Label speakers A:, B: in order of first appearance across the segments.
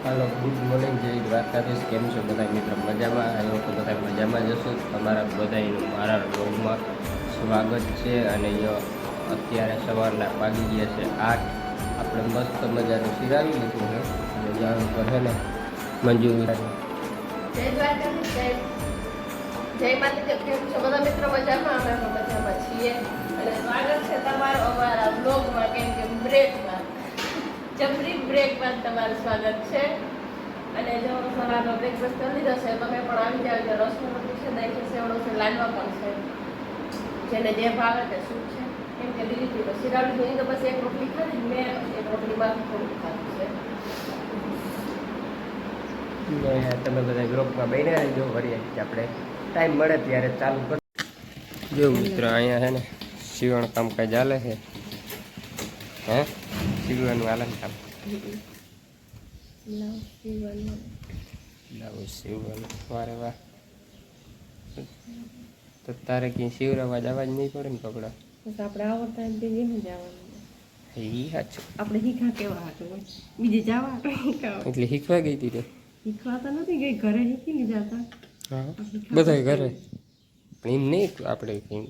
A: હાલો, good morning, જય દ્વારકાધીશ. કેમ છો બધા મિત્રો? મજામાં? આવ્યો તો બધા મજામાં જશો. તમારા બધાનું મારા વ્લોગમાં સ્વાગત છે. અને અત્યારે સવારના વાગી ગયા છે 8. આપણે મસ્ત મજાનું સિરાવી લીધું છે અને જાણ પર છે ને મંજુ
B: જય દ્વારકાધીશ. જય માતાજી. કેમ છો બધા મિત્રો? મજામાં? અમે પણ મજામાં છીએ અને સ્વાગત છે તમારું અમારા વ્લોગમાં. કેમ કે બ્રેકમાં જબરી બ્રેકમાં તમારું સ્વાગત છે. અને જો સવારનો બ્રેકફાસ્ટ કરી લીધો છે, તમે પણ આવી જાવ. રસનો રોટલી છે, દહીં છે, સેવડો છે, લાડવા પણ છે, જેને જે ભાવે તે શું છે. કેમ કે દીદી તો શિરાવી ધોઈ તો બસ એક રોટલી ખાધી, મેં એક રોટલી બાકી થોડુંક ખાધું છે.
A: તમે બધા ગ્રુપમાં બન્યા રહેજો. વળી આપણે ટાઈમ મળે ત્યારે ચાલુ કરી. જો મિત્રો, અહીંયા છે ને સીવણ કામકાજ ચાલે છે. હે, સીવવાનું હાલે કામ. બ્લાઉઝ સીવવાનું. વારે વાહ. તો તારે ક્યાંય સીવરાવા જવા જ નહીં પડે ને કપડાં?
B: આપણે આવડતા એમ જેમ જવાનું.
A: એ સાચું.
B: આપણે શીખા કેવા હતું બીજે જવા
A: એટલે શીખવા ગઈ હતી.
B: શીખવા તો નથી ગઈ, ઘરે શીખી લીધા હતા.
A: હા, બધા ઘરે. પણ એમ નહીં, આપણે કંઈ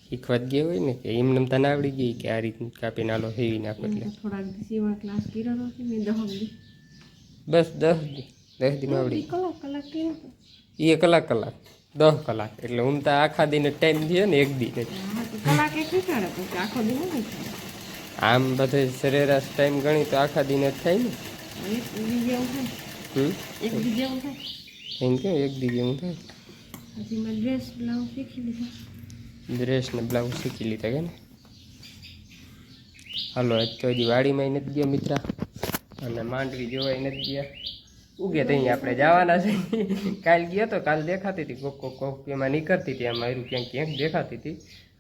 A: શીખવા જ ગયા હોય ને, કે એમને તને આવડી ગઈ કે આ રીતનું કાપી નાલો હેવી નાખો. એટલે
B: થોડાક સીવણ ક્લાસ કર્યો હતો મેં 10 દી.
A: બસ 10 દીમાં આવડી
B: કલાક કર્યો હતો.
A: એ કલાક 10 કલાક. એટલે હું તો આખા દિને ટાઈમ થયો ને, એક દી
B: કલાક એક શીખાડે પછી આખો દી નથી.
A: આમ બધે સરેરાશ ટાઈમ ગણી તો આખા દિને જ થાય ને.
B: એક દી જેવું થાય. એક દી જેવું થાય.
A: એમ કે એક દી જેવું થાય.
B: પછી મેં ડ્રેસ બ્લાઉઝ શીખી લીધા.
A: ડ્રેસ ને બ્લાઉઝ શીખી લીધા કે ને. હાલો, આજ તો હજી વાડીમાં નથી ગયો મિત્ર, અને માંડવી જોવાય નથી ગયા. ઉગે તો અહીંયા આપણે જવાના છે. કાલ ગયો તો, કાલ દેખાતી હતી કોક એમાં નીકળતી હતી, આમાં એરું ક્યાંક દેખાતી હતી.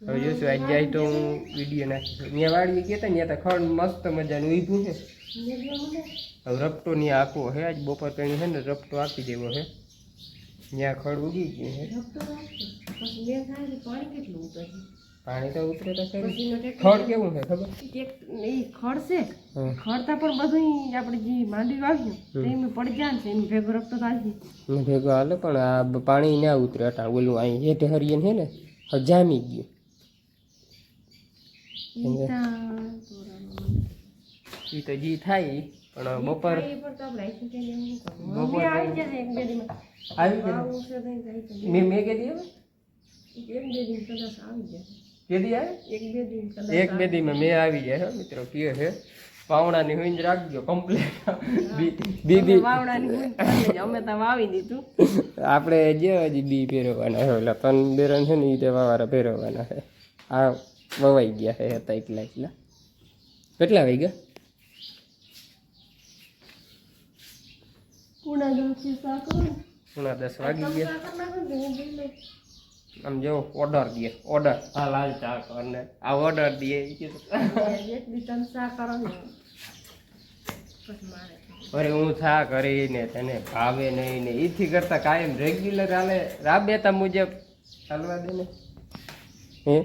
A: હવે જોશું આજ જાય તો હું વિડીયો નાખીશ. ત્યાં વાડી ગયા હતા, ત્યાં તો ખડ મસ્ત મજાનું ઊભું છે. હવે રપટો ત્યાં આપવો છે. આજ બપોર પેણી છે ને રપટો આપી દેવો છે. ત્યાં ખડ ઉગી ગયું છે. પાણી તો ઉતરે તો ખડ કેવું છે ખબર?
B: ખડ છે, ખડતા પણ બધું આપણે જે માંડવી વાવ્યું એમ પડી જાય છે, એમ ભેગો રખતો થાય
A: ભેગો હાલે. પણ આ પાણી ના ઉતરે. અટા ઓલું અહીં હેઠે હરિયન છે ને, જામી ગયું. એ તો જી થાય. પણ બપોર આવી જાય. મેં કીધી એક બે દીમાં મેં આવી જાય મિત્રો. કયો છે પાવણાની હુંજ રાખજો કમ્પ્લીટ.
B: અમે તો વાવી દીધું.
A: આપણે જે હજી બી ફેરવવાના છે. ઓલા 3 બેરન છે ને, એ વાવારા ફેરવવાના છે. આ વવાઈ ગયા છે હતા એટલા. કેટલા વાઈ ગયા? પૂણા 10 વાગી ગયા. આમ જો ઓર્ડર દે, ઓર્ડર. હા, લાલ ચા કરને આ ઓર્ડર દે. અરે હું ચા કરીને તને ભાવે નહીં ને, એથી કરતા કાયમ રેગ્યુલર હાલે રાબેતા મુજબ ચાલવા દે ને. હે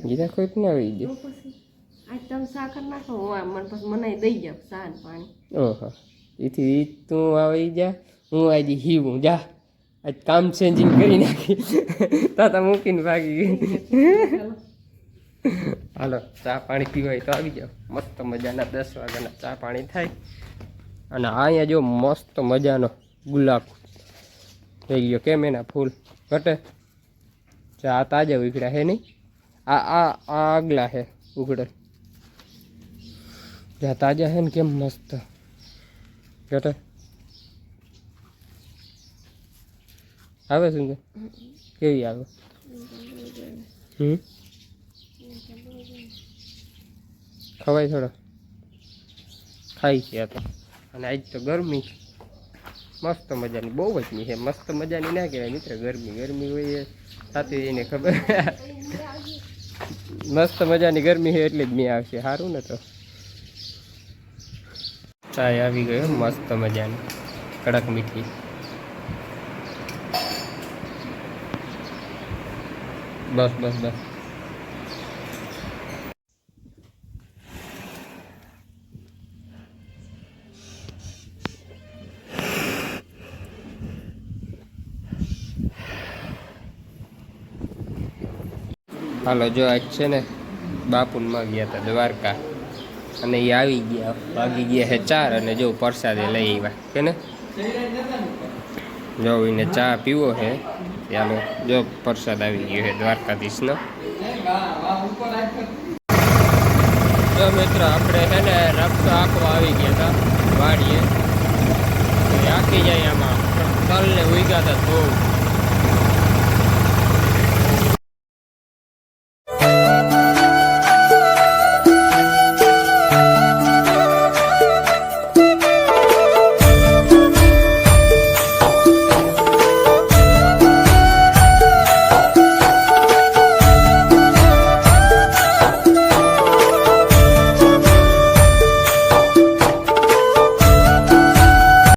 A: ગીતા કોઈ ના આવી જાય.
B: આજ તમે સાકર નાખો, મને પછી મને દઈ જાવ ચા ને પાણી.
A: ઓહો, એથી તું આવી જા, હું આજે હીવું જા. આજ કામ ચેન્જિંગ કરી નાખી. તાતા મૂકીને ભાગી ગઈ. હાલો, ચા પાણી પીવાય તો આવી જાઓ. મસ્ત મજાના 10 વાગ્યાના ચા પાણી થાય. અને અહીંયા જો મસ્ત મજાનો ગુલાબ થઈ ગયો. કેમ એના ફૂલ ઘટે? ચા તાજા ઉઘડ્યા છે નહીં. આ આગલા છે ઉઘડે. જ્યાં તાજા છે ને, કેમ મસ્ત ઘટે. આવે શું કેવી આવે? ખવાય થોડો ખાઈ છે તો. અને આજ તો ગરમી મસ્ત મજાની, બહુ જ ની છે. મસ્ત મજાની ના કહેવાય મિત્ર, ગરમી હોય એ સાથે એને ખબર. મસ્ત મજાની ગરમી છે એટલે જ મેં આવશે. સારું ને. તો ચાય આવી ગયો મસ્ત મજાની, કડક મીઠી. બસ બસ બસ. હાલો જો આજ છે ને બાપુનમાં ગયા હતા દ્વારકા અને એ આવી ગયા વાગી ગયા છે 4 અને જો પ્રસાદે લઈ આવ્યા કે ને જો એને ચા પીવો છે ચાલો જો પ્રસાદ આવી ગયો છે દ્વારકાધીશનો જો મિત્રો આપણે છે ને રસ્તો આખવા આવી ગયા હતા વાડીએ આખી જાય આમાં તલને ઉગ્યા હતા બહુ